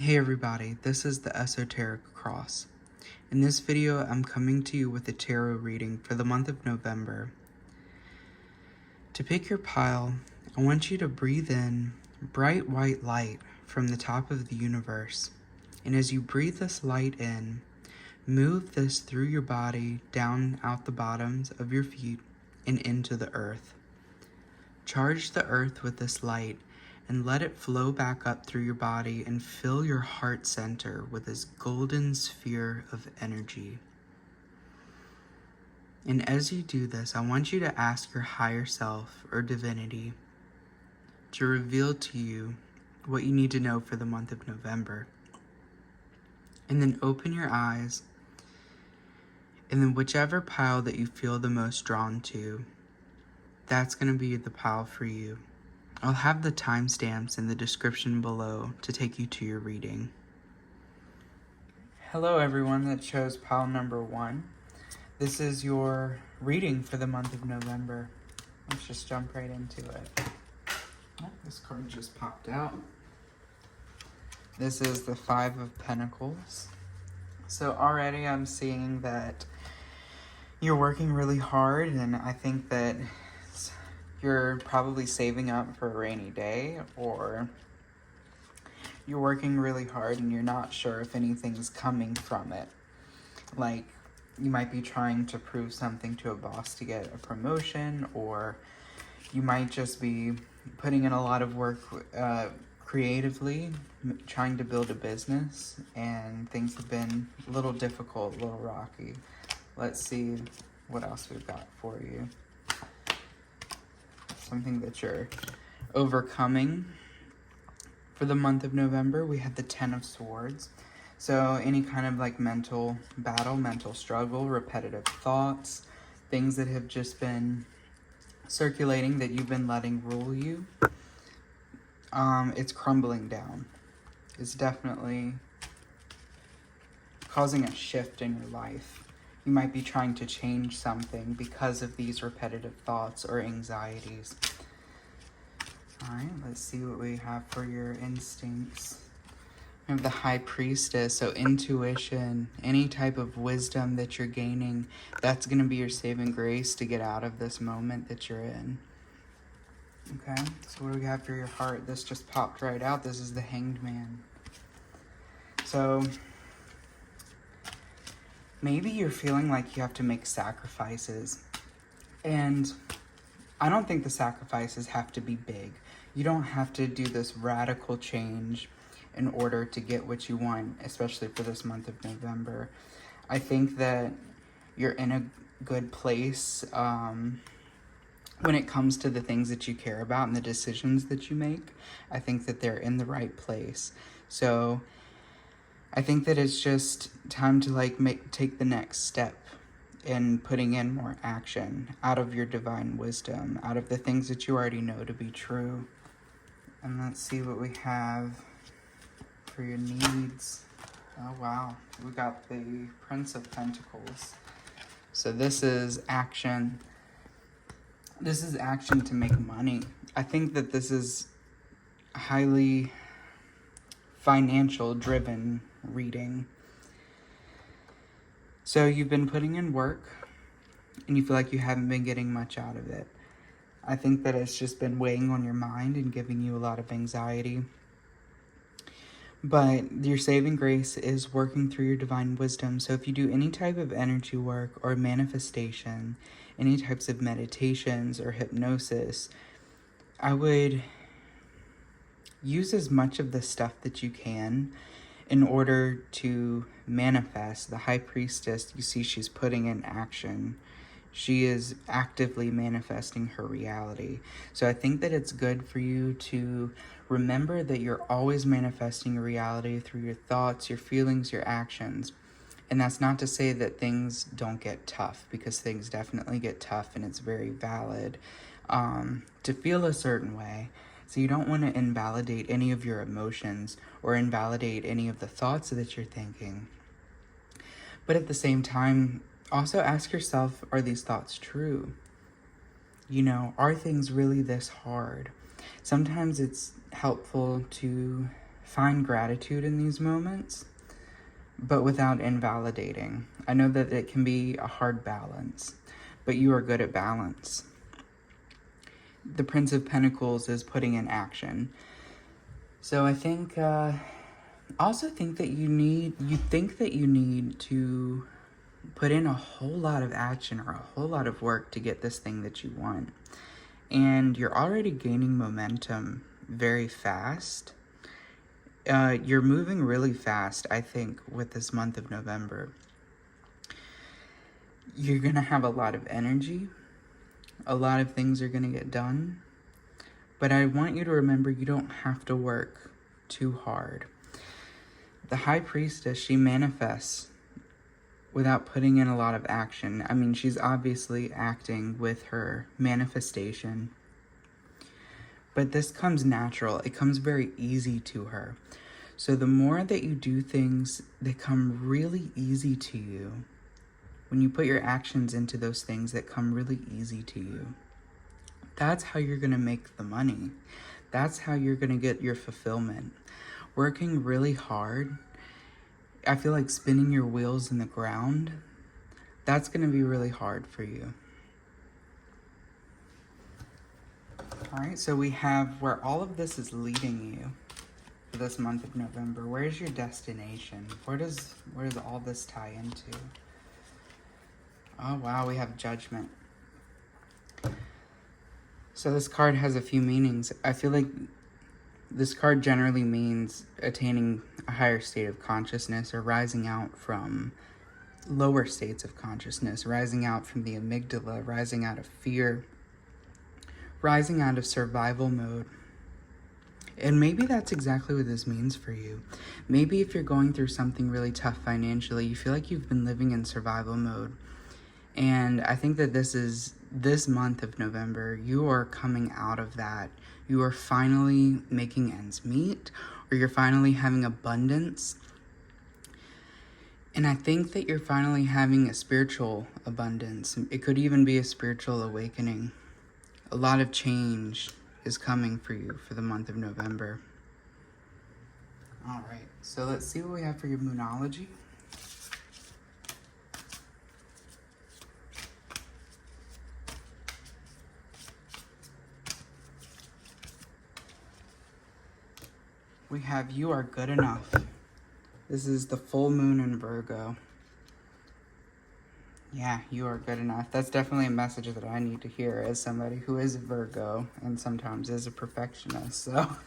Hey everybody, this is the Esoteric Cross. In this video, I'm coming to you with a tarot reading for the month of November. To pick your pile, I want you to breathe in bright white light from the top of the universe. And as you breathe this light in, move this through your body, down out the bottoms of your feet, and into the earth. Charge the earth with this light and let it flow back up through your body and fill your heart center with this golden sphere of energy. And as you do this, I want you to ask your higher self or divinity to reveal to you what you need to know for the month of November. And then open your eyes, and then whichever pile that you feel the most drawn to, that's going to be the pile for you. I'll have the timestamps in the description below to take you to your reading. Hello everyone that chose pile number 1. This is your reading for the month of November. Let's just jump right into it. Oh, this card just popped out. This is the 5 of Pentacles. So already I'm seeing that you're working really hard, and I think that you're probably saving up for a rainy day, or you're working really hard and you're not sure if anything's coming from it. Like, you might be trying to prove something to a boss to get a promotion, or you might just be putting in a lot of work creatively, trying to build a business, and things have been a little difficult, a little rocky. Let's see what else we've got for you. Something that you're overcoming. For the month of November, we had the 10 of Swords. So any kind of like mental battle, mental struggle, repetitive thoughts, things that have just been circulating that you've been letting rule you, it's crumbling down. It's definitely causing a shift in your life. You might be trying to change something because of these repetitive thoughts or anxieties. All right, let's see what we have for your instincts. We have the High Priestess, so intuition, any type of wisdom that you're gaining, that's going to be your saving grace to get out of this moment that you're in. Okay, so what do we have for your heart? This just popped right out. This is the Hanged Man. So maybe you're feeling like you have to make sacrifices, and I don't think the sacrifices have to be big. You don't have to do this radical change in order to get what you want, especially for this month of November. I think that you're in a good place when it comes to the things that you care about and the decisions that you make. I think that they're in the right place. So I think that it's just time to take the next step in putting in more action out of your divine wisdom, out of the things that you already know to be true. And let's see what we have for your needs. Oh wow, we got the Prince of Pentacles. So this is action. This is action to make money. I think that this is a highly financial driven reading. So you've been putting in work and you feel like you haven't been getting much out of it. I think that it's just been weighing on your mind and giving you a lot of anxiety. But your saving grace is working through your divine wisdom. So if you do any type of energy work or manifestation, any types of meditations or hypnosis, I would use as much of the stuff that you can in order to manifest. The High Priestess, you see she's putting in action. She is actively manifesting her reality. So I think that it's good for you to remember that you're always manifesting your reality through your thoughts, your feelings, your actions. And that's not to say that things don't get tough, because things definitely get tough, and it's very valid to feel a certain way. So you don't want to invalidate any of your emotions or invalidate any of the thoughts that you're thinking. But at the same time, also ask yourself, are these thoughts true? You know, are things really this hard? Sometimes it's helpful to Find gratitude in these moments, but without invalidating. I know that it can be a hard balance, but you are good at balance. The Prince of Pentacles is putting in action. So I think, also think that you think that you need to put in a whole lot of action or a whole lot of work to get this thing that you want. And you're already gaining momentum very fast. You're moving really fast, I think, with this month of November. You're going to have a lot of energy. A lot of things are going to get done. But I want you to remember you don't have to work too hard. The High Priestess, she manifests without putting in a lot of action. I mean, she's obviously acting with her manifestation. But this comes natural. It comes very easy to her. So the more that you do things that come really easy to you, when you put your actions into those things that come really easy to you, that's how you're going to make the money. That's how you're going to get your fulfillment. Working really hard, I feel like spinning your wheels in the ground, that's going to be really hard for you. All right, so we have where all of this is leading you for this month of November. Where's your destination? Where does all this tie into? Oh, wow, we have Judgment. So this card has a few meanings. I feel like this card generally means attaining a higher state of consciousness or rising out from lower states of consciousness, rising out from the amygdala, rising out of fear, rising out of survival mode. And maybe that's exactly what this means for you. Maybe if you're going through something really tough financially, you feel like you've been living in survival mode. And I think that this month of November, you are coming out of that. You are finally making ends meet, or you're finally having abundance. And I think that you're finally having a spiritual abundance. It could even be a spiritual awakening. A lot of change is coming for you for the month of November. All right, so let's see what we have for your Moonology. We have You Are Good Enough. This is the full moon in Virgo. Yeah, you are good enough. That's definitely a message that I need to hear as somebody who is a Virgo and sometimes is a perfectionist. So,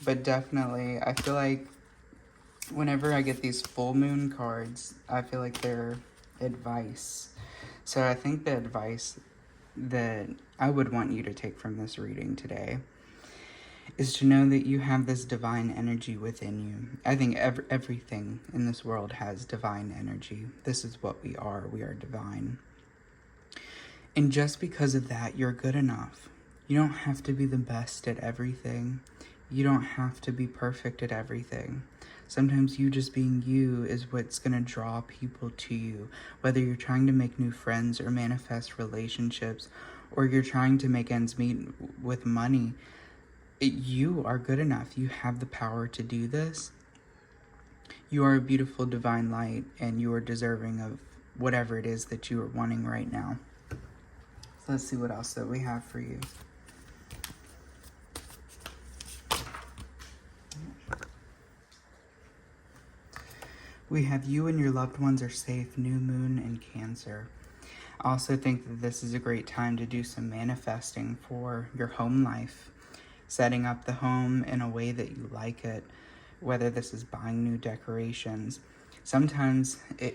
but definitely, I feel like whenever I get these full moon cards, I feel like they're advice. So I think the advice that I would want you to take from this reading today is to know that you have this divine energy within you. I think everything in this world has divine energy. This is what we are. We are divine. And just because of that, you're good enough. You don't have to be the best at everything. You don't have to be perfect at everything. Sometimes you just being you is what's going to draw people to you. Whether you're trying to make new friends or manifest relationships, or you're trying to make ends meet with money, you are good enough. You have the power to do this. You are a beautiful divine light, and you are deserving of whatever it is that you are wanting right now. So let's see what else that we have for you. We have You and your loved ones are safe, new moon and Cancer. I also think that this is a great time to do some manifesting for your home life. Setting up the home in a way that you like it, whether this is buying new decorations. Sometimes I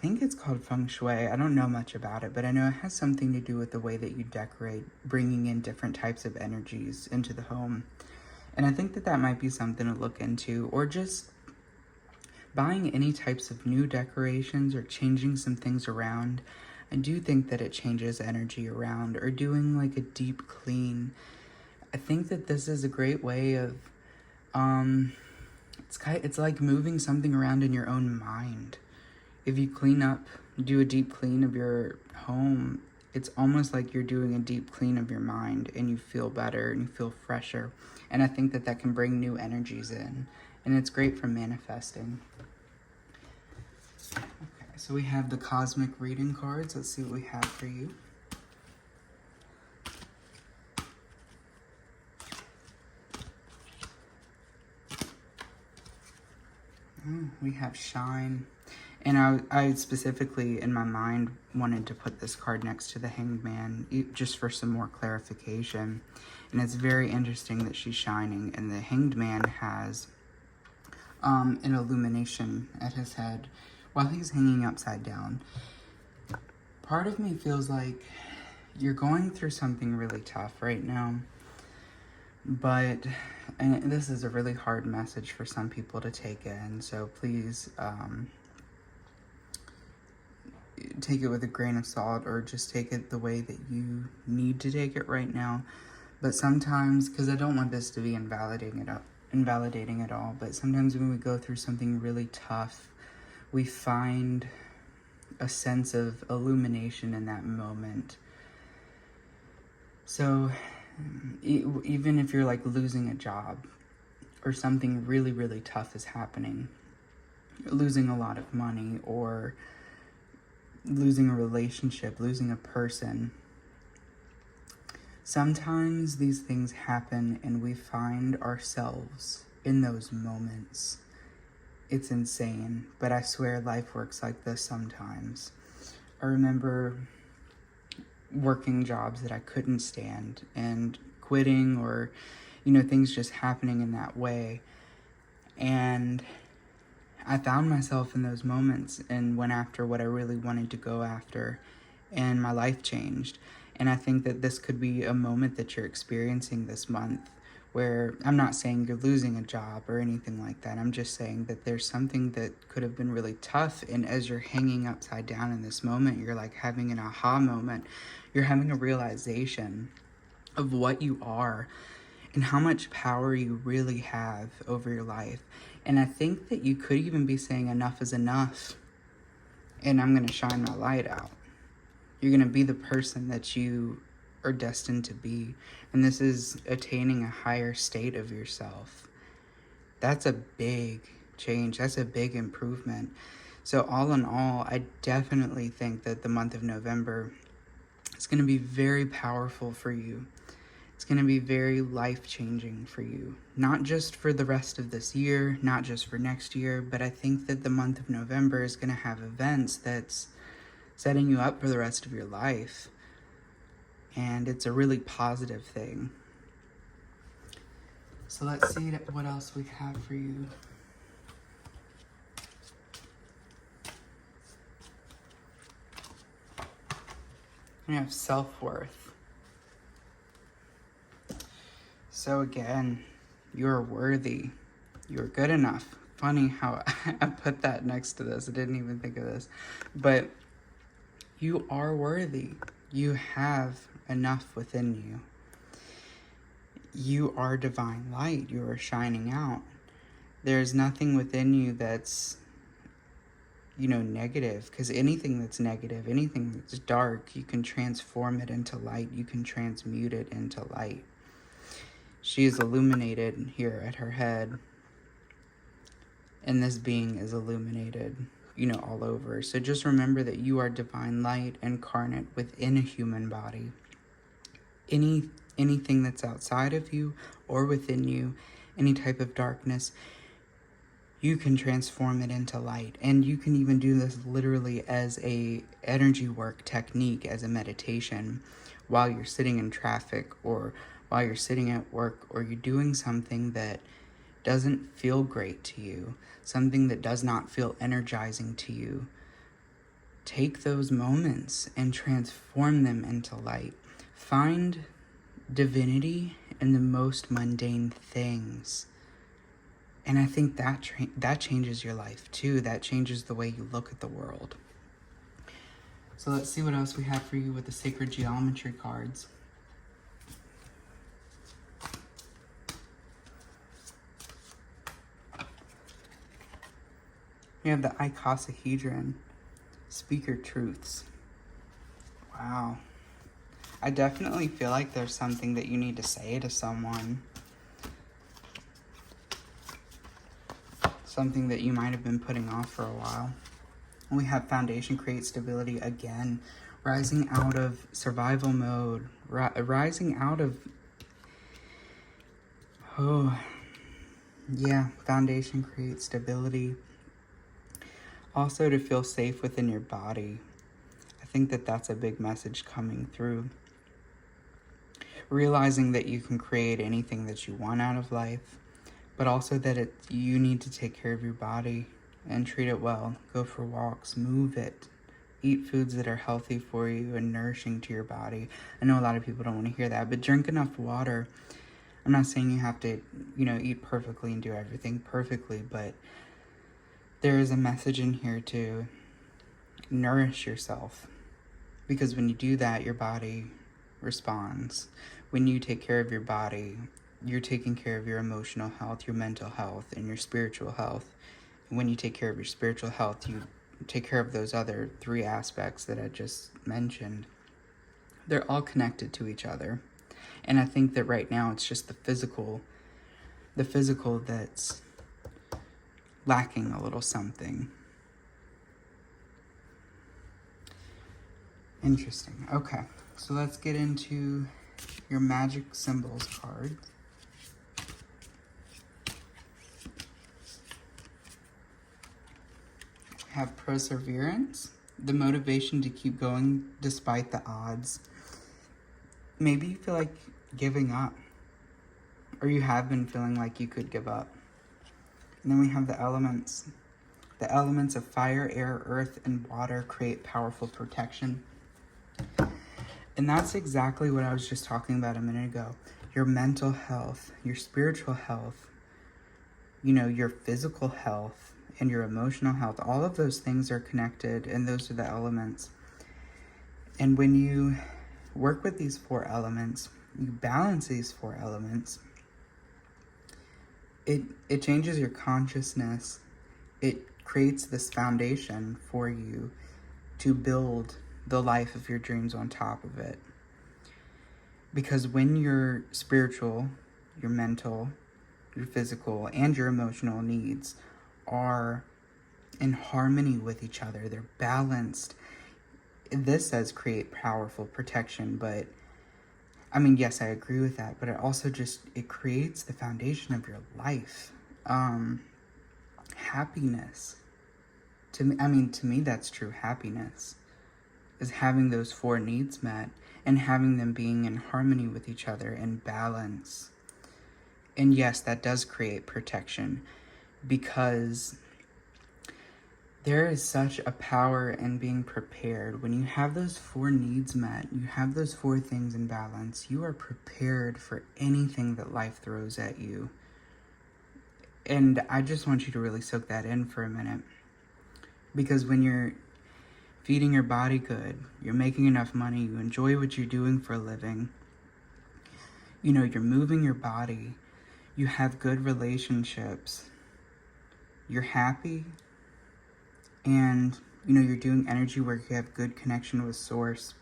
think it's called feng shui. I don't know much about it, but I know it has something to do with the way that you decorate, bringing in different types of energies into the home. And I think that that might be something to look into, or just buying any types of new decorations or changing some things around. I do think that it changes energy around, or doing like a deep clean. I think that this is a great way of, it's like moving something around in your own mind. If you clean up, do a deep clean of your home, It's almost like you're doing a deep clean of your mind and you feel better and you feel fresher. And I think that that can bring new energies in. And it's great for manifesting. Okay, so we have the cosmic reading cards. Let's see what we have for you. Oh, we have shine. And I specifically, in my mind, wanted to put this card next to the Hanged Man, just for some more clarification. And it's very interesting that she's shining, and the Hanged Man has an illumination at his head while he's hanging upside down. Part of me feels like you're going through something really tough right now, but, and this is a really hard message for some people to take in, so please, take it with a grain of salt, or just take it the way that you need to take it right now. But sometimes, because I don't want this to be invalidating at all, but sometimes when we go through something really tough, we find a sense of illumination in that moment. So even if you're like losing a job, or something really, really tough is happening, losing a lot of money, or losing a relationship, losing a person. Sometimes these things happen and we find ourselves in those moments. It's insane, but I swear life works like this sometimes. I remember working jobs that I couldn't stand and quitting, or, things just happening in that way. And I found myself in those moments and went after what I really wanted to go after, and my life changed. And I think that this could be a moment that you're experiencing this month, where I'm not saying you're losing a job or anything like that. I'm just saying that there's something that could have been really tough, and as you're hanging upside down in this moment, you're like having an aha moment. You're having a realization of what you are and how much power you really have over your life. And I think that you could even be saying enough is enough, and I'm going to shine my light out. You're going to be the person that you are destined to be. And this is attaining a higher state of yourself. That's a big change. That's a big improvement. So all in all, I definitely think that the month of November is going to be very powerful for you. It's going to be very life-changing for you, not just for the rest of this year, not just for next year, but I think that the month of November is going to have events that's setting you up for the rest of your life, and it's a really positive thing. So let's see what else we have for you. We have self-worth. So again, you're worthy. You're good enough. Funny how I put that next to this. I didn't even think of this. But you are worthy. You have enough within you. You are divine light. You are shining out. There's nothing within you that's, negative. Because anything that's negative, anything that's dark, you can transform it into light. You can transmute it into light. She is illuminated here at her head, and this being is illuminated, all over. So just remember that you are divine light incarnate within a human body. Anything that's outside of you or within you, any type of darkness, you can transform it into light. And you can even do this literally as a energy work technique, as a meditation, while you're sitting in traffic, or while you're sitting at work, or you're doing something that doesn't feel great to you, something that does not feel energizing to you. Take those moments and transform them into light. Find divinity in the most mundane things. And I think that changes your life too. That changes the way you look at the world. So let's see what else we have for you with the sacred geometry cards. We have the icosahedron. Speak your truths. Wow. I definitely feel like there's something that you need to say to someone. Something that you might have been putting off for a while. We have foundation create stability again. Rising out of survival mode. Rising out of... Oh, yeah. Foundation create stability. Also to feel safe within your body. I think that that's a big message coming through. Realizing that you can create anything that you want out of life, but also that you need to take care of your body and treat it well. Go for walks, move it, eat foods that are healthy for you and nourishing to your body. I know a lot of people don't want to hear that, but drink enough water. I'm not saying you have to, eat perfectly and do everything perfectly, but there is a message in here to nourish yourself. Because when you do that, your body responds. When you take care of your body, you're taking care of your emotional health, your mental health, and your spiritual health. And when you take care of your spiritual health, you take care of those other 3 aspects that I just mentioned. They're all connected to each other. And I think that right now it's just the physical that's lacking a little something. Interesting. Okay, so let's get into your magic symbols card. Have perseverance, the motivation to keep going despite the odds. Maybe you feel like giving up, or you have been feeling like you could give up. And then we have the elements. The elements of fire, air, earth, and water create powerful protection. And that's exactly what I was just talking about a minute ago. Your mental health, your spiritual health, your physical health, and your emotional health. All of those things are connected, and those are the elements. And when you work with these 4 elements, you balance these 4 elements, it changes your consciousness. It creates this foundation for you to build the life of your dreams on top of it. Because when your spiritual, your mental, your physical, and your emotional needs are in harmony with each other, they're balanced. This says create powerful protection, but yes, I agree with that, but it also it creates the foundation of your life. Happiness. To me, that's true happiness, is having those 4 needs met and having them being in harmony with each other and balance. And yes, that does create protection, because there is such a power in being prepared. When you have those 4 needs met, you have those 4 things in balance, you are prepared for anything that life throws at you. And I just want you to really soak that in for a minute. Because when you're feeding your body good, you're making enough money, you enjoy what you're doing for a living, you're moving your body, you have good relationships, you're happy, and you're doing energy work, you have good connection with source,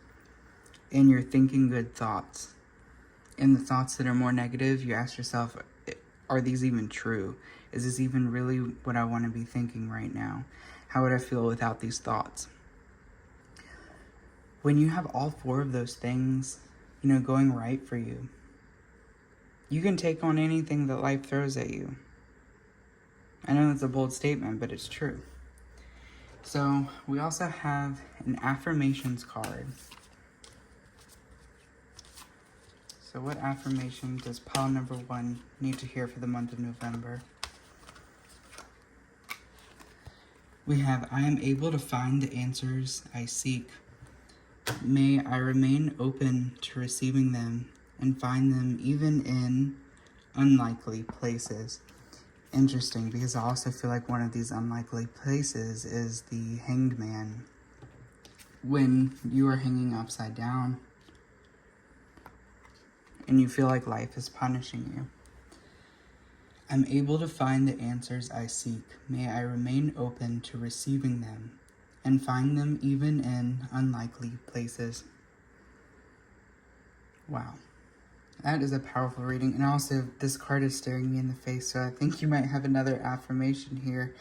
and you're thinking good thoughts. And the thoughts that are more negative, you ask yourself, are these even true? Is this even really what I want to be thinking right now? How would I feel without these thoughts? When you have all 4 of those things, going right for you, you can take on anything that life throws at you. I know that's a bold statement, but it's true. So we also have an affirmations card. So what affirmation does pile number 1 need to hear for the month of November? We have, I am able to find the answers I seek. May I remain open to receiving them and find them even in unlikely places. Interesting, because I also feel like one of these unlikely places is the Hanged Man. When you are hanging upside down and you feel like life is punishing you. I'm able to find the answers I seek. May I remain open to receiving them and find them even in unlikely places. Wow. That is a powerful reading. And also, this card is staring me in the face, so I think you might have another affirmation here.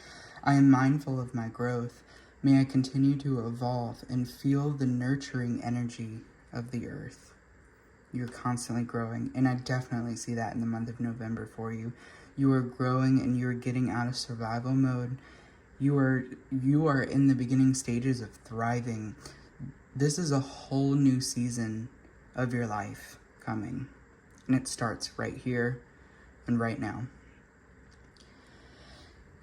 I am mindful of my growth. May I continue to evolve and feel the nurturing energy of the earth. You're constantly growing, and I definitely see that in the month of November for you. You are growing and you're getting out of survival mode. You are in the beginning stages of thriving. This is a whole new season of your life coming. And it starts right here and right now.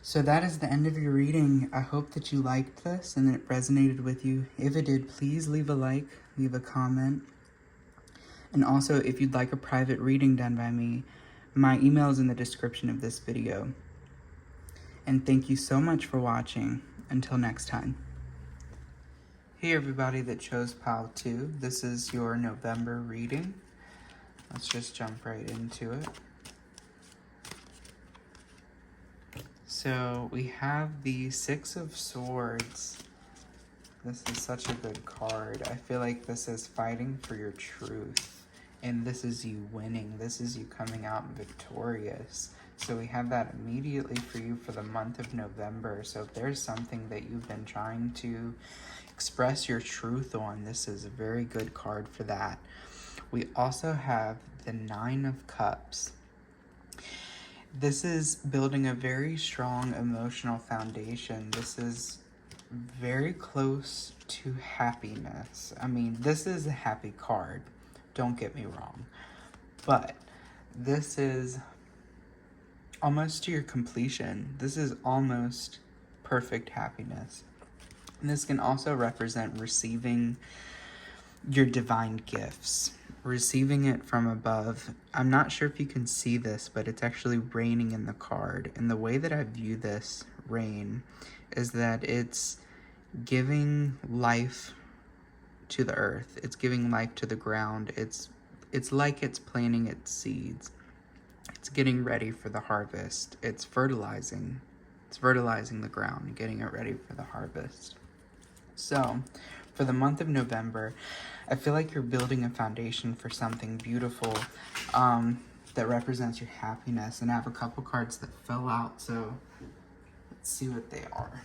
So that is the end of your reading. I hope that you liked this and it resonated with you. If it did, please leave a like, leave a comment. And also, if you'd like a private reading done by me, my email is in the description of this video. And thank you so much for watching. Until next time. Hey everybody that chose pile 2. This is your November reading. Let's just jump right into it. So we have the Six of Swords. This is such a good card. I feel like this is fighting for your truth. And this is you winning. This is you coming out victorious. So we have that immediately for you for the month of November. So if there's something that you've been trying to express your truth on, this is a very good card for that. We also have the Nine of Cups. This is building a very strong emotional foundation. This is very close to happiness. I mean, this is a happy card. Don't get me wrong. But this is almost to your completion. This is almost perfect happiness. And this can also represent receiving your divine gifts, receiving it from above. I'm not sure if you can see this, but it's actually raining in the card. And the way that I view this rain is that it's giving life to the earth. It's giving life to the ground. It's like it's planting its seeds. It's getting ready for the harvest. It's fertilizing. It's fertilizing the ground and getting it ready for the harvest. So, for the month of November, I feel like you're building a foundation for something beautiful that represents your happiness. And I have a couple cards that fell out, so let's see what they are.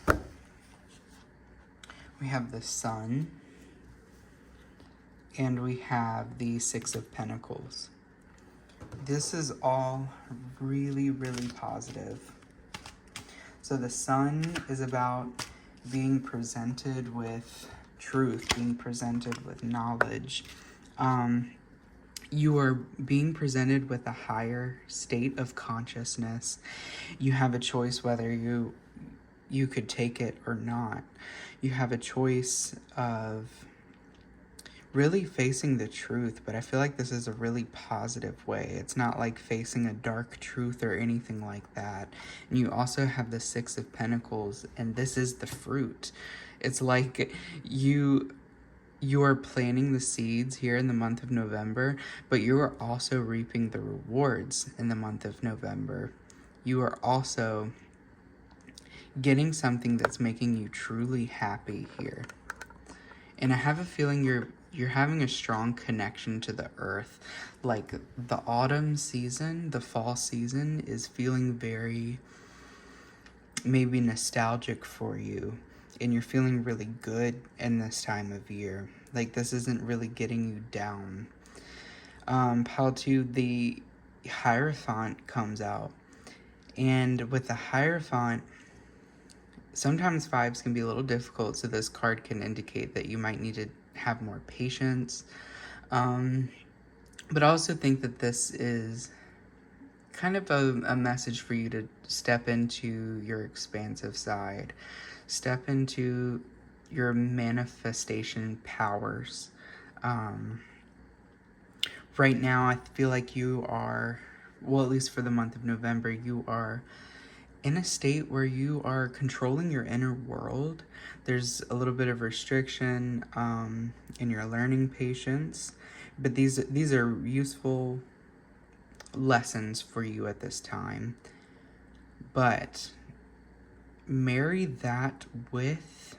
We have the Sun, and we have the Six of Pentacles. This is all really, really positive. So the Sun is about being presented with truth, being presented with knowledge. You are being presented with a higher state of consciousness. You have a choice whether you could take it or not. You have a choice of really facing the truth, but I feel like this is a really positive way. It's not like facing a dark truth or anything like that. And you also have the Six of Pentacles, and this is the fruit. It's like you are planting the seeds here in the month of November, but you are also reaping the rewards in the month of November. You are also getting something that's making you truly happy here. And I have a feeling you're having a strong connection to the earth. Like the autumn season, the fall season is feeling very maybe nostalgic for you. And you're feeling really good in this time of year. Like this isn't really getting you down. Pile 2, the Hierophant comes out. And with the Hierophant, sometimes vibes can be a little difficult, so this card can indicate that you might need to have more patience. But I also think that this is kind of a message for you to step into your expansive side. Step into your manifestation powers. Right now, I feel like you are, well, at least for the month of November, you are in a state where you are controlling your inner world. There's a little bit of restriction in your learning patience, but these are useful lessons for you at this time. But marry that with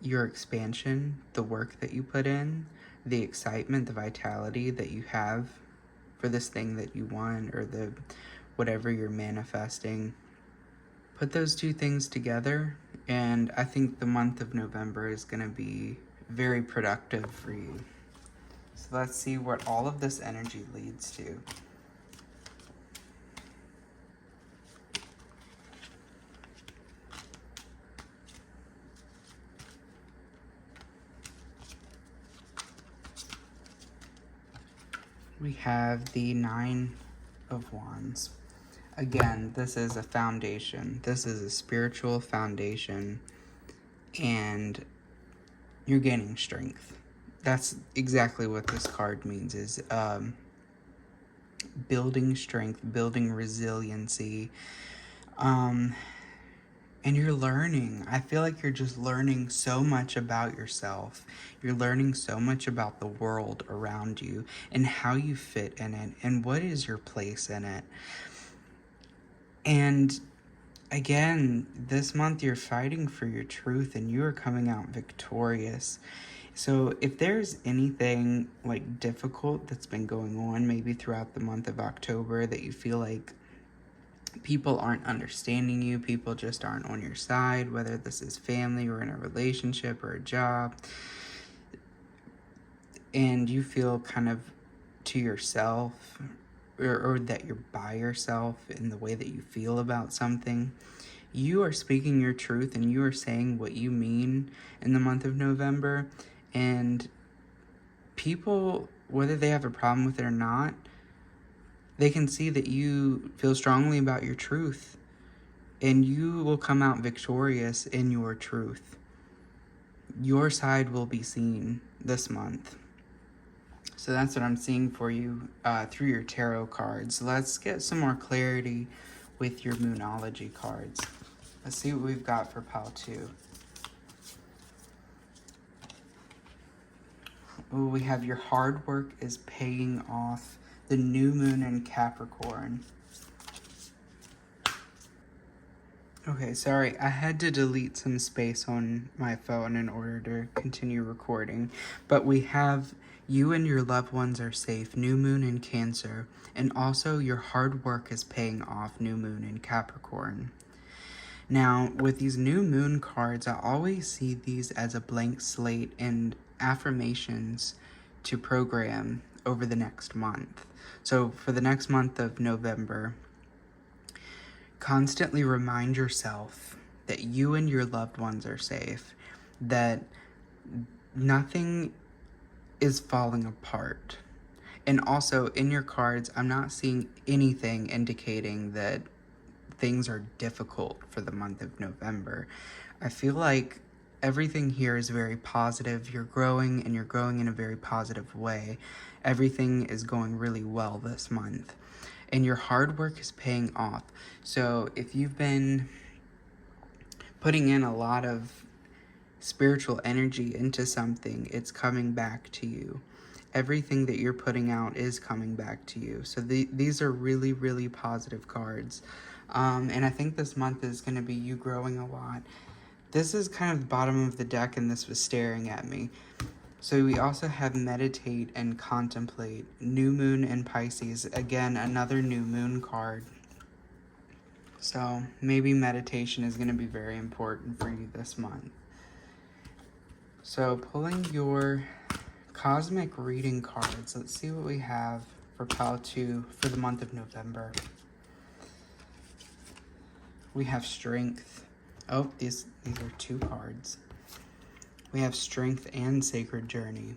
your expansion, the work that you put in, the excitement, the vitality that you have for this thing that you want, or the whatever you're manifesting. Put those two things together, and I think the month of November is going to be very productive for you. So let's see what all of this energy leads to. We have the Nine of Wands. Again, this is a foundation. This is a spiritual foundation, and you're gaining strength. That's exactly what this card means, is building strength, building resiliency, and you're learning. I feel like you're just learning so much about yourself. You're learning so much about the world around you and how you fit in it and what is your place in it. And again, this month you're fighting for your truth and you are coming out victorious. So if there's anything like difficult that's been going on maybe throughout the month of October, that you feel like people aren't understanding you, people just aren't on your side, whether this is family or in a relationship or a job, and you feel kind of to yourself, or that you're by yourself in the way that you feel about something, you are speaking your truth and you are saying what you mean in the month of November. And people, whether they have a problem with it or not, they can see that you feel strongly about your truth, and you will come out victorious in your truth. Your side will be seen this month. So that's what I'm seeing for you through your tarot cards. Let's get some more clarity with your Moonology cards. Let's see what we've got for pile 2. Ooh, we have your hard work is paying off. The new moon in Capricorn. Okay, sorry, I had to delete some space on my phone in order to continue recording. But we have you and your loved ones are safe, new moon in Cancer. And also your hard work is paying off, new moon in Capricorn. Now, with these new moon cards, I always see these as a blank slate and affirmations to program over the next month. So for the next month of November, constantly remind yourself that you and your loved ones are safe, that nothing is falling apart. And also in your cards, I'm not seeing anything indicating that things are difficult for the month of November. I feel like everything here is very positive. You're growing, and you're growing in a very positive way. Everything is going really well this month, and your hard work is paying off. So if you've been putting in a lot of spiritual energy into something, it's coming back to you. Everything that you're putting out is coming back to you. So these are really, really positive cards. And I think this month is going to be you growing a lot. This is kind of the bottom of the deck, and this was staring at me. So we also have meditate and contemplate. New moon in Pisces. Again, another new moon card. So maybe meditation is going to be very important for you this month. So pulling your cosmic reading cards, let's see what we have for pile 2 for the month of November. We have strength. Oh, these are 2 cards. We have strength and sacred journey.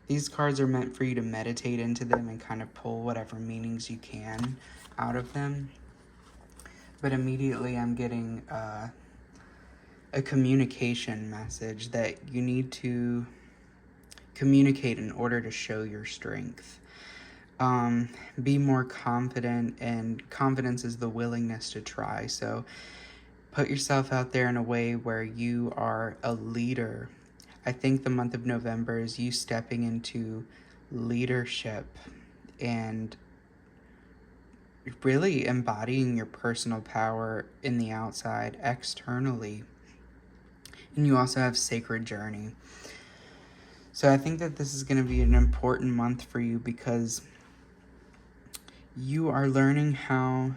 These cards are meant for you to meditate into them and kind of pull whatever meanings you can out of them. But immediately I'm getting a communication message that you need to communicate in order to show your strength. Be more confident, and confidence is the willingness to try. So put yourself out there in a way where you are a leader. I think the month of November is you stepping into leadership and really embodying your personal power in the outside, externally. And you also have sacred journey. So I think that this is going to be an important month for you because you are learning how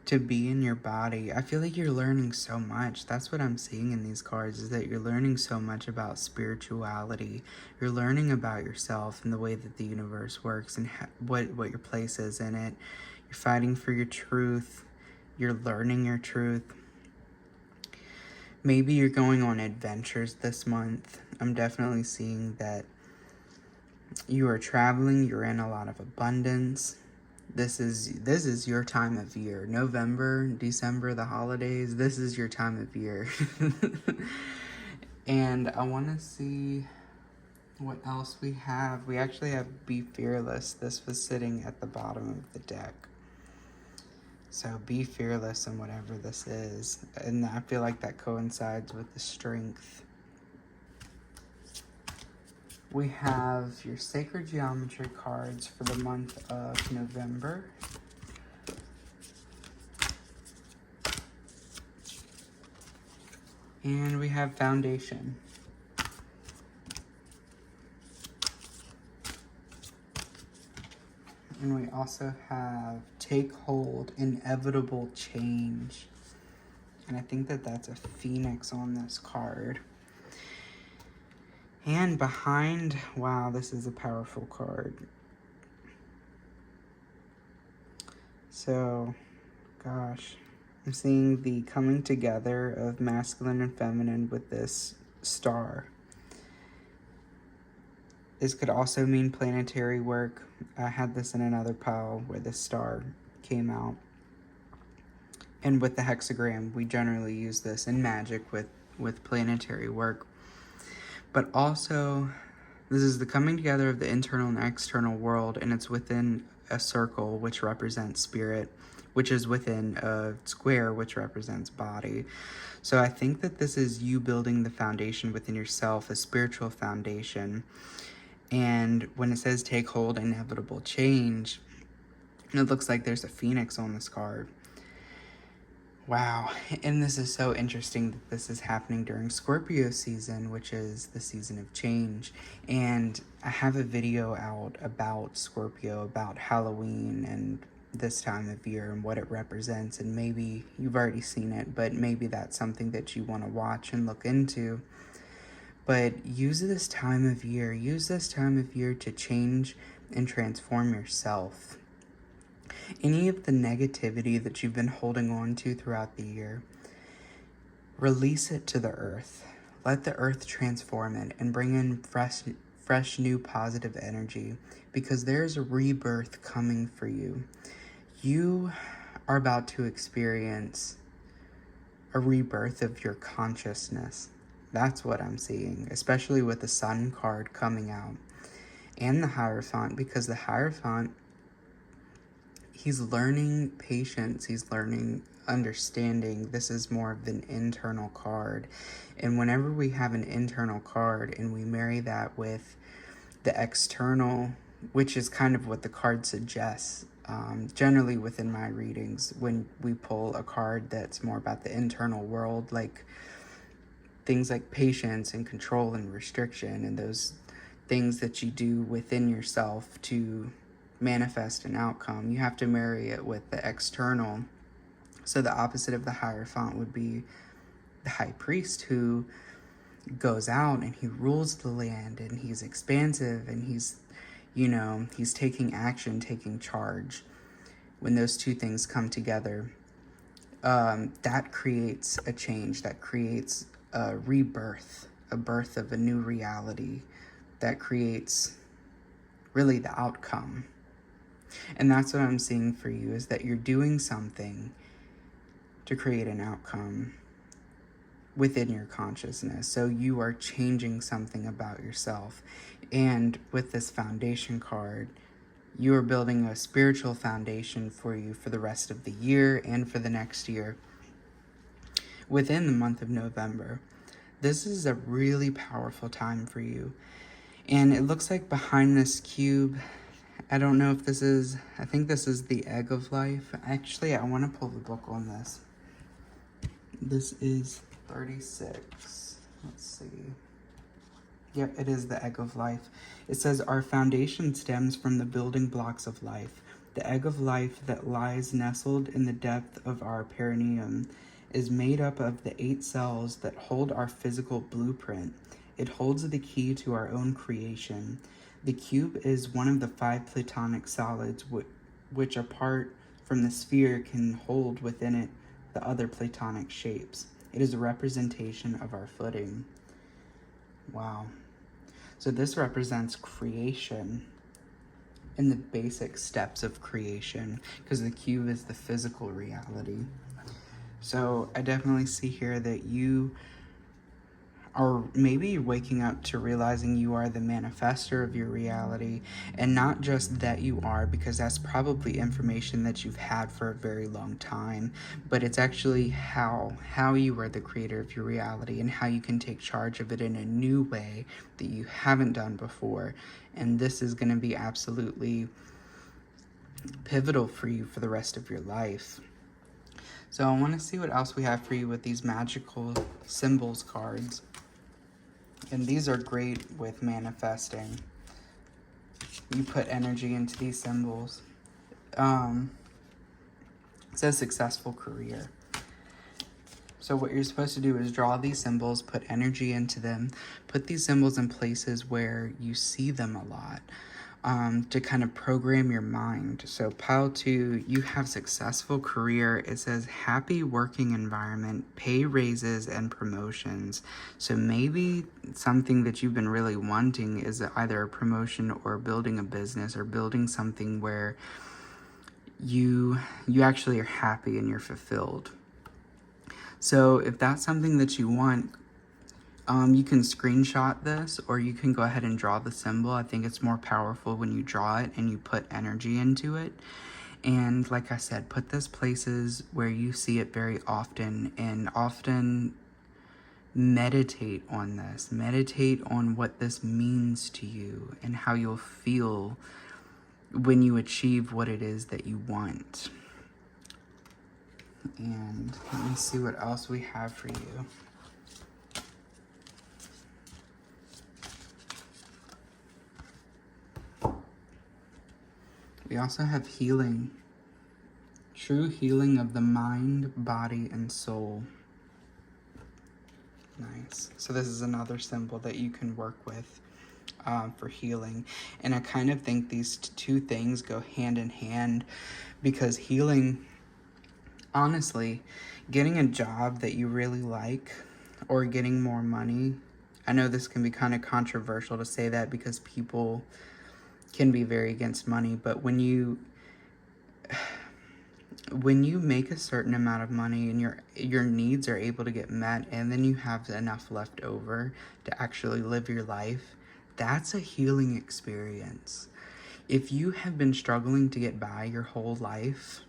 to be in your body. I feel like you're learning so much. That's what I'm seeing in these cards, is that you're learning so much about spirituality. You're learning about yourself and the way that the universe works and what your place is in it. You're fighting for your truth. You're learning your truth. Maybe you're going on adventures this month. I'm definitely seeing that you are traveling. You're in a lot of abundance. This is your time of year. November, December, the holidays, this is your time of year. And I want to see what else we have. We actually have Be Fearless. This was sitting at the bottom of the deck. So be fearless in whatever this is. And I feel like that coincides with the strength. We have your Sacred Geometry cards for the month of November. And we have Foundation. And we also have Take Hold, Inevitable Change. And I think that that's a phoenix on this card. And behind, wow, this is a powerful card. So, gosh, I'm seeing the coming together of masculine and feminine with this star. This could also mean planetary work. I had this in another pile where the star came out. And with the hexagram, we generally use this in magic with planetary work. But also, this is the coming together of the internal and external world, and it's within a circle, which represents spirit, which is within a square, which represents body. So I think that this is you building the foundation within yourself, a spiritual foundation. And when it says take hold, inevitable change, it looks like there's a phoenix on this card. Wow. And this is so interesting that this is happening during Scorpio season, which is the season of change. And I have a video out about Scorpio, about Halloween and this time of year and what it represents. And maybe you've already seen it, but maybe that's something that you want to watch and look into. But use this time of year to change and transform yourself. Any of the negativity that you've been holding on to throughout the year, release it to the earth. Let the earth transform it and bring in fresh, new positive energy, because there's a rebirth coming for you. You are about to experience a rebirth of your consciousness. That's what I'm seeing, especially with the Sun card coming out and the Hierophant, because the Hierophant, he's learning patience, he's learning understanding. This is more of an internal card. And whenever we have an internal card and we marry that with the external, which is kind of what the card suggests, generally within my readings, when we pull a card that's more about the internal world, like things like patience and control and restriction and those things that you do within yourself to manifest an outcome, you have to marry it with the external. So the opposite of the Hierophant would be the High Priest, who goes out and he rules the land and he's expansive and he's taking action, taking charge. When those two things come together, that creates a change, that creates a rebirth, a birth of a new reality, that creates really the outcome. And that's what I'm seeing for you, is that you're doing something to create an outcome within your consciousness. So you are changing something about yourself. And with this foundation card, you are building a spiritual foundation for you for the rest of the year and for the next year. Within the month of November, this is a really powerful time for you. And it looks like behind this cube, I don't know if this is, I think this is the Egg of Life. Actually, I want to pull the book on this. This is 36. Let's see. Yep, it is the egg of life. It says, our foundation stems from the building blocks of life. The egg of life that lies nestled in the depth of our perineum is made up of the 8 cells that hold our physical blueprint. It holds the key to our own creation. The cube is one of the 5 platonic solids which, apart from the sphere, can hold within it the other platonic shapes. It is a representation of our footing. Wow. So this represents creation and the basic steps of creation, because the cube is the physical reality. So I definitely see here that you are maybe waking up to realizing you are the manifester of your reality, and not just that you are, because that's probably information that you've had for a very long time, but it's actually how you are the creator of your reality and how you can take charge of it in a new way that you haven't done before. And this is going to be absolutely pivotal for you for the rest of your life. So I want to see what else we have for you with these magical symbols cards. And these are great with manifesting. You put energy into these symbols. It says successful career. So what you're supposed to do is draw these symbols, put energy into them, put these symbols in places where you see them a lot, to kind of program your mind. So pile 2, you have successful career. It says happy working environment, pay raises, and promotions. So maybe something that you've been really wanting is either a promotion or building a business or building something where you actually are happy and you're fulfilled. So if that's something that you want, you can screenshot this, or you can go ahead and draw the symbol. I think it's more powerful when you draw it and you put energy into it. And like I said, put this places where you see it very often, and often meditate on this. Meditate on what this means to you and how you'll feel when you achieve what it is that you want. And let me see what else we have for you. We also have healing. True healing of the mind, body, and soul. Nice. So this is another symbol that you can work with for healing. And I kind of think these 2 things go hand in hand, because healing, honestly, getting a job that you really like or getting more money, I know this can be kind of controversial to say that because people can be very against money, but when you make a certain amount of money and your needs are able to get met, and then you have enough left over to actually live your life, that's a healing experience. If you have been struggling to get by your whole life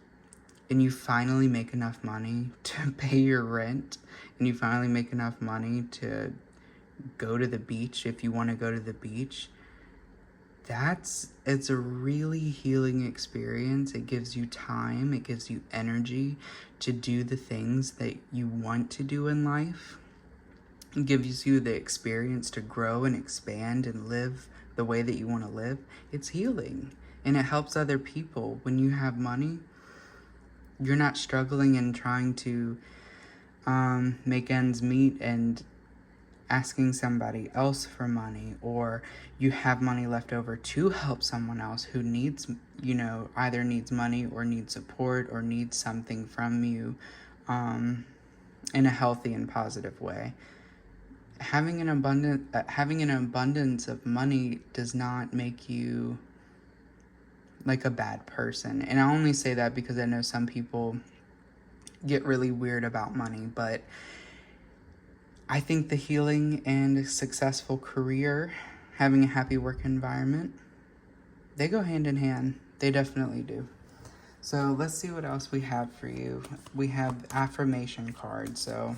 and you finally make enough money to pay your rent, and you finally make enough money to go to the beach if you want to go to the beach, it's a really healing experience. It gives you time, it gives you energy to do the things that you want to do in life. It gives you the experience to grow and expand and live the way that you want to live. It's healing, and it helps other people. When you have money, you're not struggling and trying to make ends meet and asking somebody else for money, or you have money left over to help someone else who needs, either needs money or needs support or needs something from you in a healthy and positive way. Having an abundance of money does not make you like a bad person. And I only say that because I know some people get really weird about money, but I think the healing and a successful career, having a happy work environment, they go hand in hand. They definitely do. So let's see what else we have for you. We have affirmation cards. So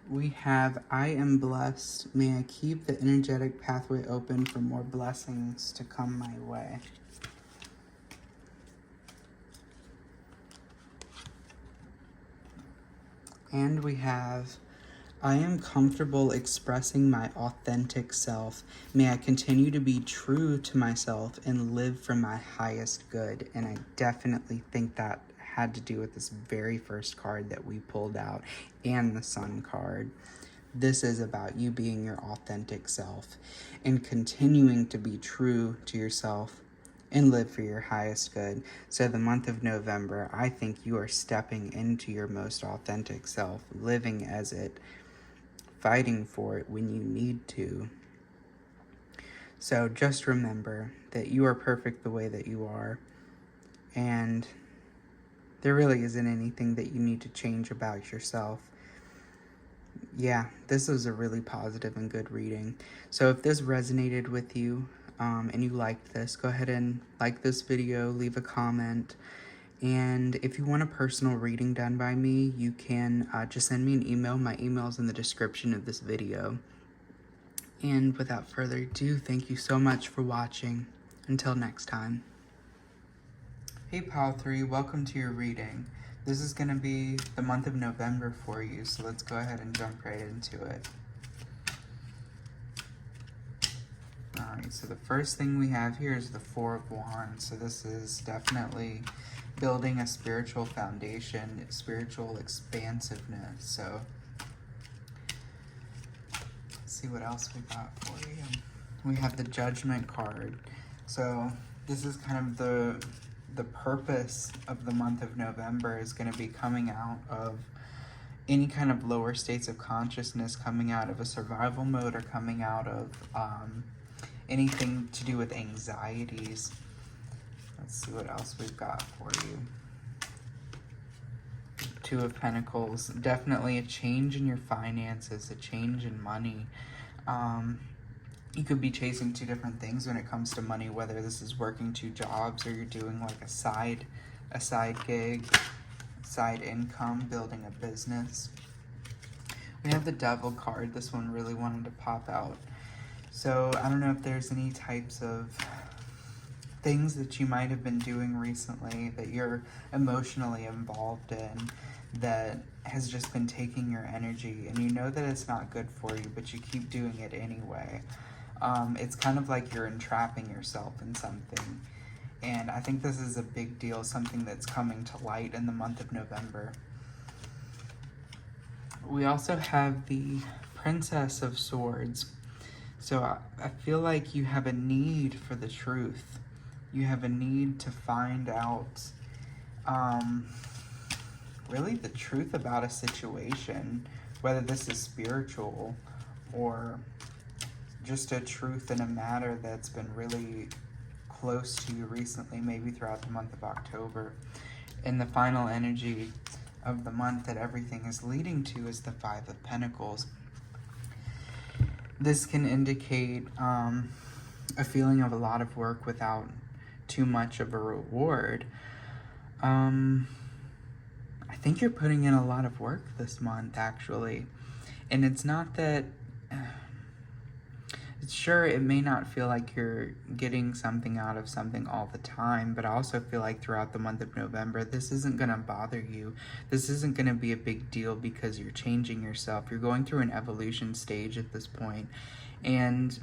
we have, I am blessed. May I keep the energetic pathway open for more blessings to come my way. And we have, I am comfortable expressing my authentic self. May I continue to be true to myself and live for my highest good. And I definitely think that had to do with this very first card that we pulled out and the Sun card. This is about you being your authentic self and continuing to be true to yourself and live for your highest good. So the month of November, I think you are stepping into your most authentic self, living as it, fighting for it when you need to. So just remember that you are perfect the way that you are, and there really isn't anything that you need to change about yourself. Yeah, this is a really positive and good reading. So if this resonated with you and you liked this, go ahead and like this video, leave a comment. And if you want a personal reading done by me, you can just send me an email. My email is in the description of this video. And without further ado, thank you so much for watching. Until next time. Hey Pile 3, welcome to your reading. This is going to be the month of November for you, so let's go ahead and jump right into it. Alright, so the first thing we have here is the Four of Wands. So this is definitely building a spiritual foundation, spiritual expansiveness. So let's see what else we got for you. We have the Judgment card. So this is kind of the purpose of the month of November is going to be coming out of any kind of lower states of consciousness, coming out of a survival mode, or coming out of anything to do with anxieties. Let's see what else we've got for you. Two of Pentacles, definitely a change in your finances, a change in money. You could be chasing two different things when it comes to money, whether this is working two jobs or you're doing like a side gig, side income, building a business. We have the Devil card. This one really wanted to pop out. So I don't know if there's any types of things that you might have been doing recently that you're emotionally involved in that has just been taking your energy, and you know that it's not good for you, but you keep doing it anyway. It's kind of like you're entrapping yourself in something. And I think this is a big deal, something that's coming to light in the month of November. We also have the Princess of Swords. So I feel like you have a need for the truth. You have a need to find out really the truth about a situation, whether this is spiritual or just a truth in a matter that's been really close to you recently, maybe throughout the month of October. And the final energy of the month that everything is leading to is the Five of Pentacles. This can indicate a feeling of a lot of work without too much of a reward. I think you're putting in a lot of work this month, actually. And it's not that... Sure, it may not feel like you're getting something out of something all the time, but I also feel like throughout the month of November, this isn't going to bother you. This isn't going to be a big deal because you're changing yourself. You're going through an evolution stage at this point. And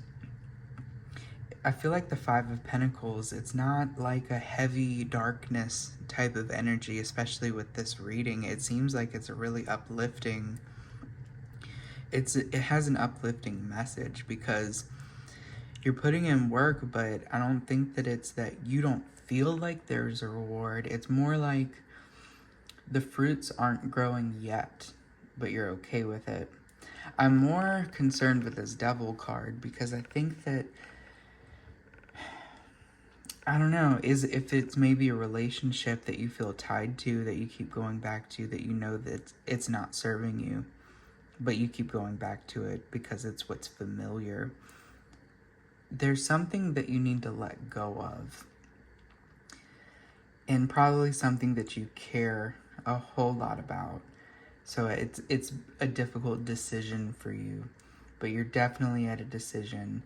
I feel like the Five of Pentacles, it's not like a heavy darkness type of energy, especially with this reading. It seems like it's a really uplifting... It has an uplifting message because you're putting in work, but I don't think that it's that you don't feel like there's a reward. It's more like the fruits aren't growing yet, but you're okay with it. I'm more concerned with this Devil card because I think that, I don't know, if it's maybe a relationship that you feel tied to, that you keep going back to, that you know that it's not serving you, but you keep going back to it because it's what's familiar. There's something that you need to let go of. And probably something that you care a whole lot about. So it's a difficult decision for you. But you're definitely at a decision.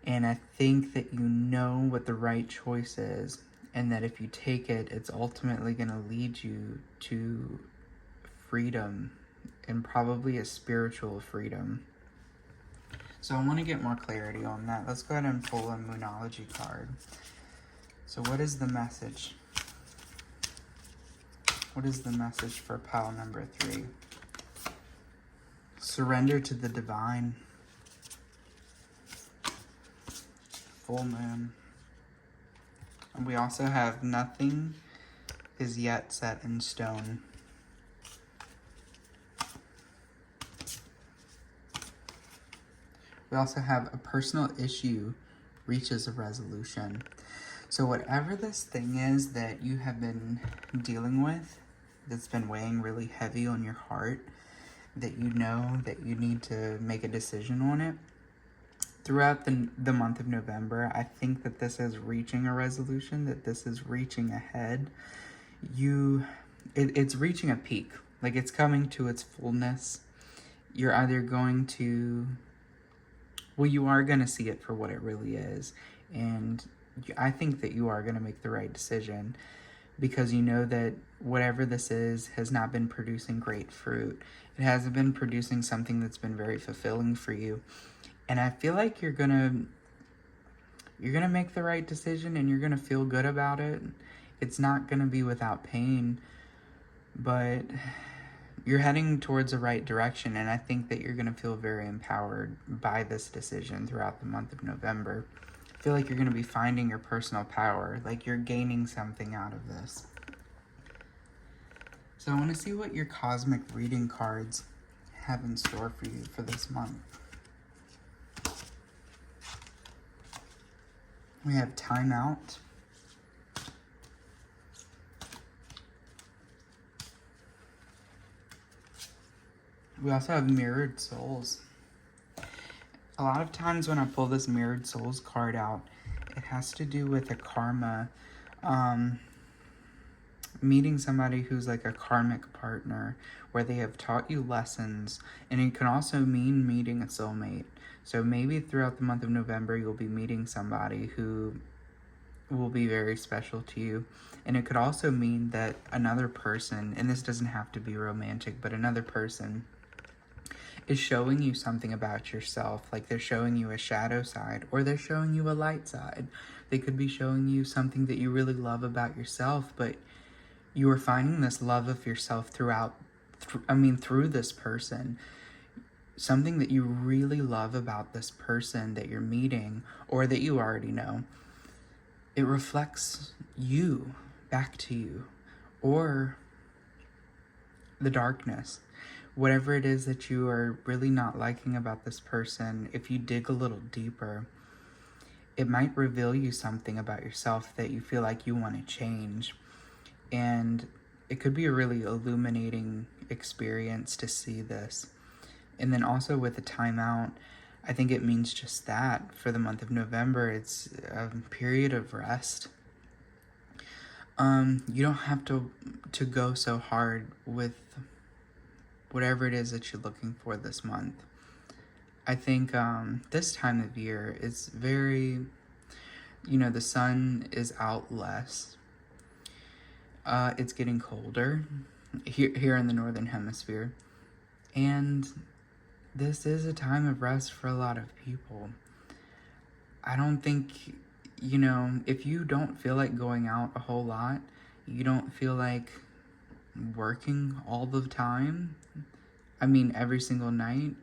And I think that you know what the right choice is. And that if you take it, it's ultimately going to lead you to freedom and probably a spiritual freedom. So I want to get more clarity on that. Let's go ahead and pull a Moonology card. So what is the message? What is the message for pile number 3? Surrender to the divine. Full moon. And we also have nothing is yet set in stone. We also have a personal issue reaches a resolution. So whatever this thing is that you have been dealing with, that's been weighing really heavy on your heart, that you know that you need to make a decision on it, throughout the month of November, I think that this is reaching a resolution, that this is reaching ahead. It's reaching a peak. Like, it's coming to its fullness. You're either going to, well, you are going to see it for what it really is. And I think that you are going to make the right decision, because you know that whatever this is has not been producing great fruit. It hasn't been producing something that's been very fulfilling for you. And I feel like you're gonna make the right decision, and you're gonna feel good about it. It's not gonna be without pain, but you're heading towards the right direction, and I think that you're gonna feel very empowered by this decision throughout the month of November. I feel like you're gonna be finding your personal power, like you're gaining something out of this. So I want to see what your cosmic reading cards have in store for you for this month. We have time out. We also have mirrored souls. A lot of times when I pull this mirrored souls card out, it has to do with a karma, meeting somebody who's like a karmic partner, where they have taught you lessons, and it can also mean meeting a soulmate. So maybe throughout the month of November, you'll be meeting somebody who will be very special to you. And it could also mean that another person, and this doesn't have to be romantic, but another person is showing you something about yourself. Like, they're showing you a shadow side, or they're showing you a light side. They could be showing you something that you really love about yourself, but you are finding this love of yourself through this person. Something that you really love about this person that you're meeting, or that you already know, it reflects you back to you, or the darkness. Whatever it is that you are really not liking about this person, if you dig a little deeper, it might reveal you something about yourself that you feel like you want to change. And it could be a really illuminating experience to see this. And then also with the timeout, I think it means just that. For the month of November, it's a period of rest. You don't have to go so hard with whatever it is that you're looking for this month. I think this time of year is very, the sun is out less. It's getting colder here in the Northern Hemisphere. And this is a time of rest for a lot of people. I don't think, if you don't feel like going out a whole lot, you don't feel like working all the time, every single night,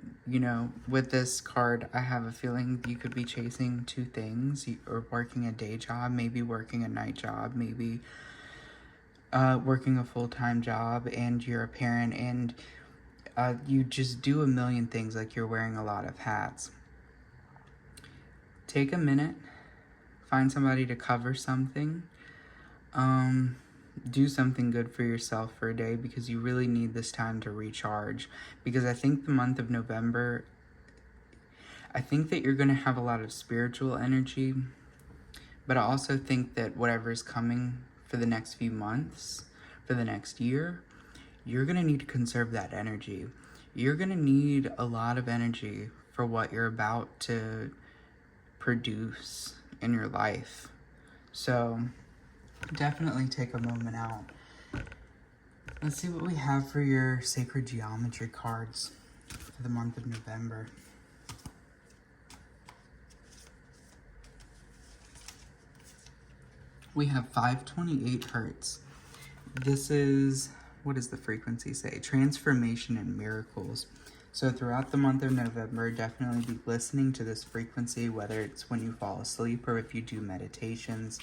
with this card, I have a feeling you could be chasing two things, or working a day job, maybe working a night job, maybe working a full-time job, and you're a parent, and you just do a million things, like you're wearing a lot of hats. Take a minute, find somebody to cover something, do something good for yourself for a day, because you really need this time to recharge. Because I think the month of November, I think that you're going to have a lot of spiritual energy, but I also think that whatever is coming for the next few months, for the next year, you're going to need to conserve that energy. You're going to need a lot of energy for what you're about to produce in your life. So definitely take a moment out. Let's see what we have for your sacred geometry cards for the month of November. We have 528 hertz. This is, what does the frequency say? Transformation and miracles. So throughout the month of November, definitely be listening to this frequency, whether it's when you fall asleep or if you do meditations.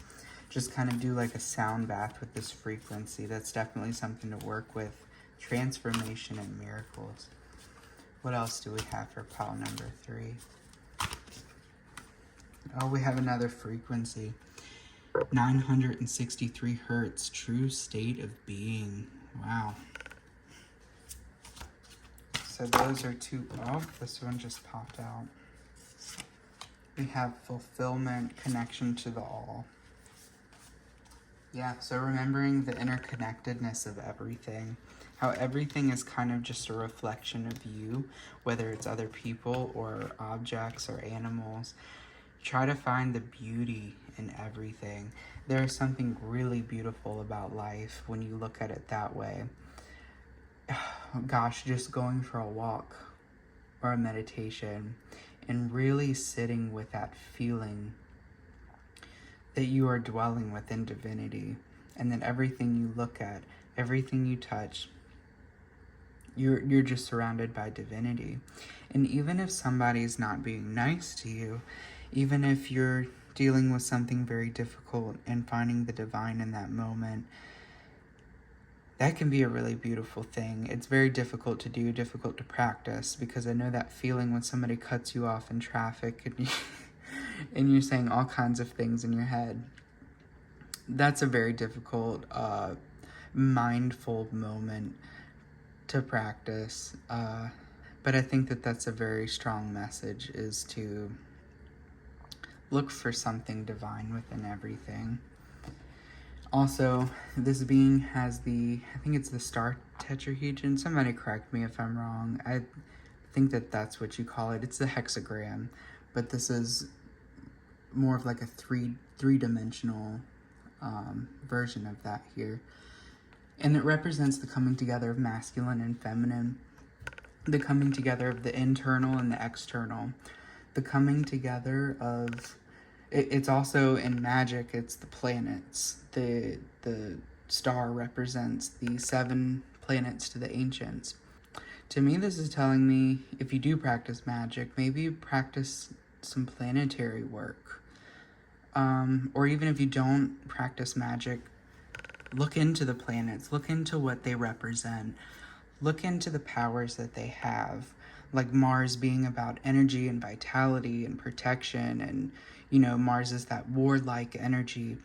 Just kind of do like a sound bath with this frequency. That's definitely something to work with. Transformation and miracles. What else do we have for pile number 3? Oh, we have another frequency. 963 hertz, true state of being. Wow. So those are two. Oh, this one just popped out. We have fulfillment, connection to the all. Yeah, so remembering the interconnectedness of everything. How everything is kind of just a reflection of you, whether it's other people or objects or animals. Try to find the beauty in everything. There's something really beautiful about life when you look at it that way. Gosh, just going for a walk or a meditation and really sitting with that feeling that you are dwelling within divinity, and that everything you look at, everything you touch, you're just surrounded by divinity. And even if somebody's not being nice to you, even if you're dealing with something very difficult and finding the divine in that moment, that can be a really beautiful thing. It's very difficult to do, difficult to practice, because I know that feeling when somebody cuts you off in traffic and, and you're saying all kinds of things in your head. That's a very difficult, mindful moment to practice. But I think that that's a very strong message, is to look for something divine within everything. Also, this being has I think it's the star tetrahedron. Somebody correct me if I'm wrong. I think that that's what you call it. It's the hexagram, but this is more of like a three-dimensional version of that here. And it represents the coming together of masculine and feminine, the coming together of the internal and the external, the coming together of, it's also in magic, it's the planets. The star represents the 7 planets to the ancients. To me, this is telling me, if you do practice magic, maybe practice some planetary work. Or even if you don't practice magic, look into the planets, look into what they represent, look into the powers that they have, like Mars being about energy and vitality and protection, and, you know, Mars is that warlike energy,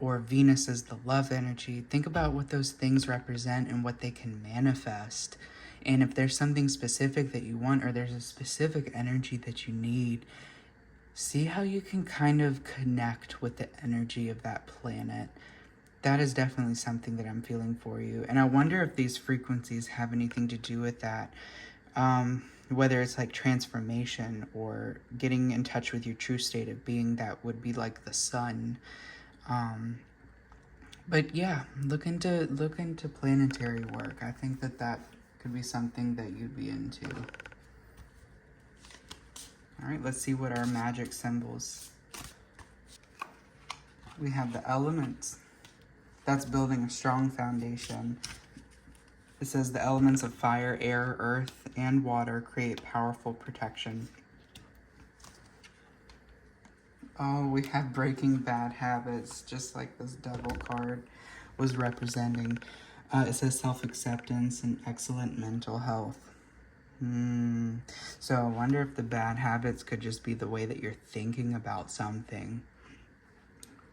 or Venus is the love energy. Think about what those things represent and what they can manifest. And if there's something specific that you want, or there's a specific energy that you need, see how you can kind of connect with the energy of that planet. That is definitely something that I'm feeling for you. And I wonder if these frequencies have anything to do with that. Whether it's like transformation or getting in touch with your true state of being, that would be like the sun. But yeah, look into planetary work. I think that could be something that you'd be into. All right, let's see what our magic symbols. We have the elements. That's building a strong foundation. It says the elements of fire, air, earth, and water create powerful protection. Oh, we have breaking bad habits, just like this devil card was representing. It says self-acceptance and excellent mental health. So I wonder if the bad habits could just be the way that you're thinking about something.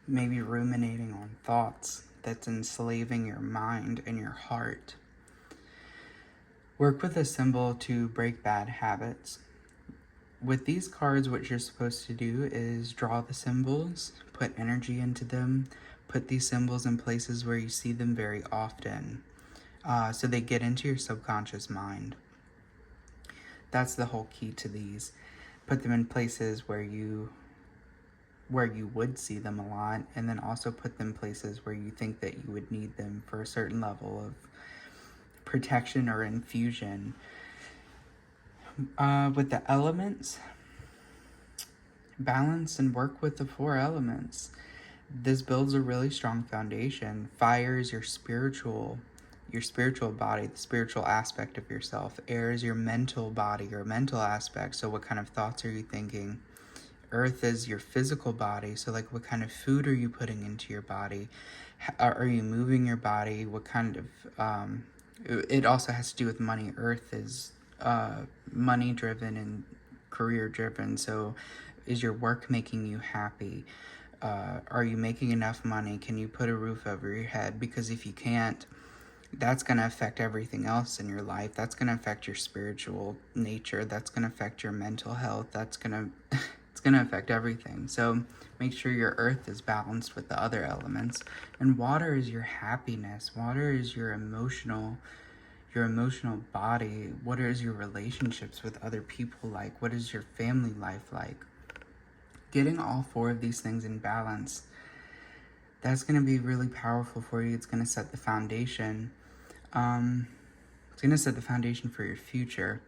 Maybe ruminating on thoughts that's enslaving your mind and your heart. Work with a symbol to break bad habits. With these cards, what you're supposed to do is draw the symbols, put energy into them, put these symbols in places where you see them very often, so they get into your subconscious mind. That's the whole key to these. Put them in places where you would see them a lot, and then also put them places where you think that you would need them for a certain level of protection or infusion. With the elements, balance and work with the 4 elements. This builds a really strong foundation. Fire is your spiritual body, the spiritual aspect of yourself. Air is your mental body, your mental aspect. So what kind of thoughts are you thinking? Earth is your physical body. So like, what kind of food are you putting into your body? Are you moving your body? What kind of, it also has to do with money. Earth is money driven and career driven. So is your work making you happy? Are you making enough money? Can you put a roof over your head? Because if you can't, that's going to affect everything else in your life. That's going to affect your spiritual nature. That's going to affect your mental health. It's going to affect everything. So make sure your earth is balanced with the other elements. And water is your happiness. Water is your emotional body. What is your relationships with other people like? What is your family life like? Getting all 4 of these things in balance, that's going to be really powerful for you. It's going to set the foundation. It's going to set the foundation for your future.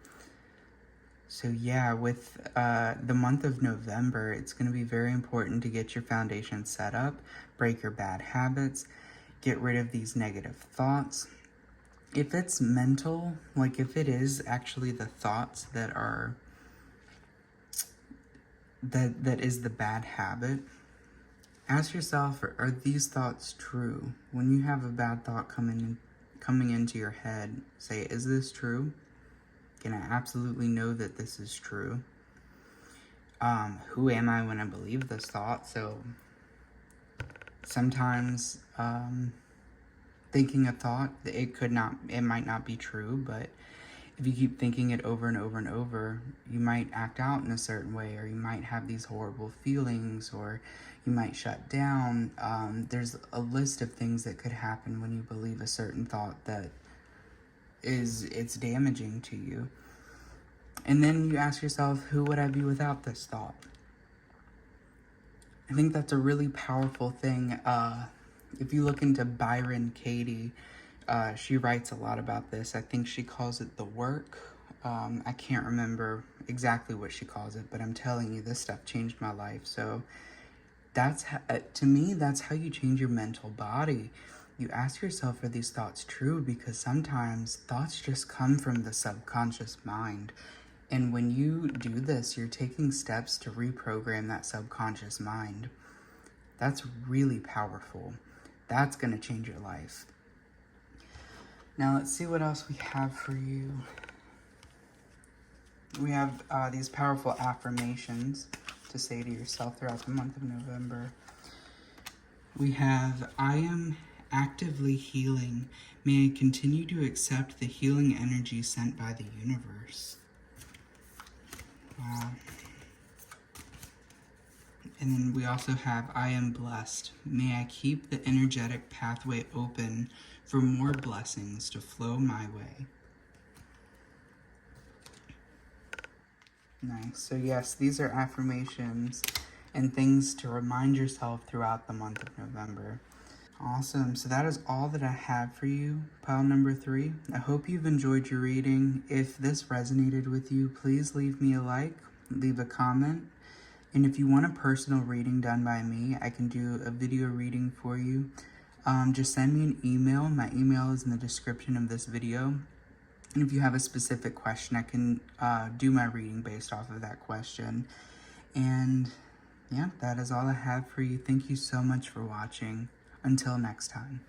So yeah, with the month of November, it's going to be very important to get your foundation set up, break your bad habits, get rid of these negative thoughts. If it's mental, like if it is actually the thoughts that are that is the bad habit, ask yourself, are these thoughts true? When you have a bad thought coming into your head, say, is this true? Can I absolutely know that this is true? Who am I when I believe this thought? So sometimes thinking a thought, it might not be true, but if you keep thinking it over and over and over, you might act out in a certain way, or you might have these horrible feelings, or you might shut down. There's a list of things that could happen when you believe a certain thought that it's damaging to you. And then you ask yourself, who would I be without this thought? I think that's a really powerful thing. If you look into Byron Katie, she writes a lot about this. I think she calls it the work. I can't remember exactly what she calls it, but I'm telling you, this stuff changed my life. So that's to me, that's how you change your mental body. You ask yourself, are these thoughts true? Because sometimes thoughts just come from the subconscious mind. And when you do this, you're taking steps to reprogram that subconscious mind. That's really powerful. That's going to change your life. Now let's see what else we have for you. We have these powerful affirmations to say to yourself throughout the month of November. We have, I am actively healing. May I continue to accept the healing energy sent by the universe. Wow. And then we also have, I am blessed. May I keep the energetic pathway open for more blessings to flow my way. Nice. So yes, these are affirmations and things to remind yourself throughout the month of November. Awesome. So that is all that I have for you, pile number 3. I hope you've enjoyed your reading. If this resonated with you, please leave me a like, leave a comment. And if you want a personal reading done by me, I can do a video reading for you. Just send me an email. My email is in the description of this video. And if you have a specific question, I can do my reading based off of that question. And yeah, that is all I have for you. Thank you so much for watching. Until next time.